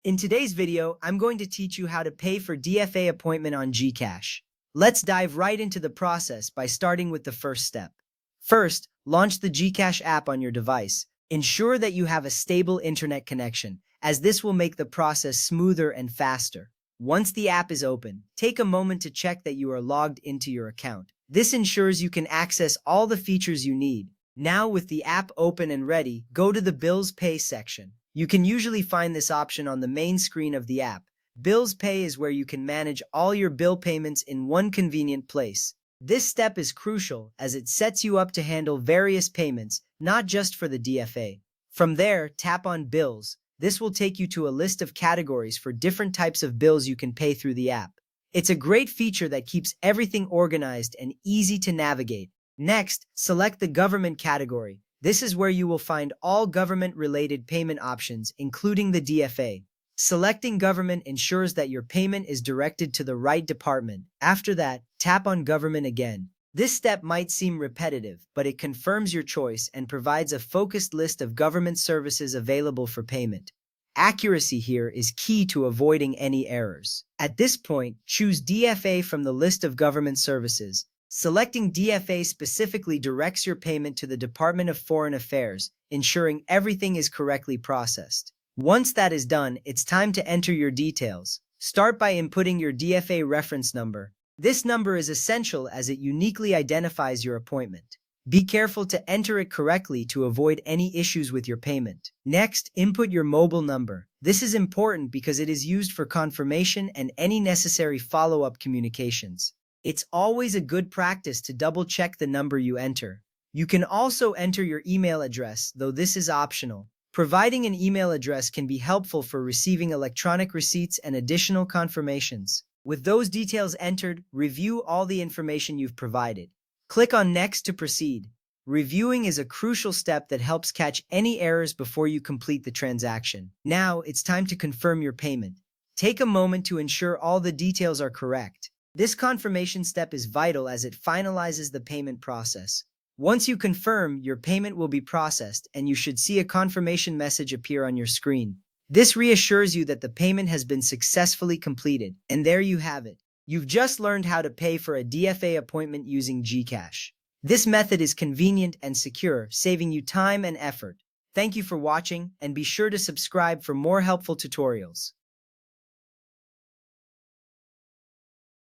In today's video, I'm going to teach you how to pay for DFA appointment on Gcash. Let's dive right into the process by starting with the first step. First, launch the Gcash app on your device. Ensure that you have a stable internet connection, as this will make the process smoother and faster. Once the app is open, take a moment to check that you are logged into your account. This ensures you can access all the features you need. Now, with the app open and ready, go to the Bills Pay section. You can usually find this option on the main screen of the app. Bills Pay is where you can manage all your bill payments in one convenient place. This step is crucial as it sets you up to handle various payments, not just for the DFA. From there, tap on Bills. This will take you to a list of categories for different types of bills you can pay through the app. It's a great feature that keeps everything organized and easy to navigate. Next, select the government category. This is where you will find all government-related payment options, including the DFA. Selecting government ensures that your payment is directed to the right department. After that, tap on government again. This step might seem repetitive, but it confirms your choice and provides a focused list of government services available for payment. Accuracy here is key to avoiding any errors. At this point, choose DFA from the list of government services. Selecting DFA specifically directs your payment to the Department of Foreign Affairs, ensuring everything is correctly processed. Once that is done, it's time to enter your details. Start by inputting your DFA reference number. This number is essential as it uniquely identifies your appointment. Be careful to enter it correctly to avoid any issues with your payment. Next, input your mobile number. This is important because it is used for confirmation and any necessary follow-up communications. It's always a good practice to double-check the number you enter. You can also enter your email address, though this is optional. Providing an email address can be helpful for receiving electronic receipts and additional confirmations. With those details entered, review all the information you've provided. Click on Next to proceed. Reviewing is a crucial step that helps catch any errors before you complete the transaction. Now, it's time to confirm your payment. Take a moment to ensure all the details are correct. This confirmation step is vital as it finalizes the payment process. Once you confirm, your payment will be processed and you should see a confirmation message appear on your screen. This reassures you that the payment has been successfully completed. And there you have it. You've just learned how to pay for a DFA appointment using Gcash. This method is convenient and secure, saving you time and effort. Thank you for watching, and be sure to subscribe for more helpful tutorials.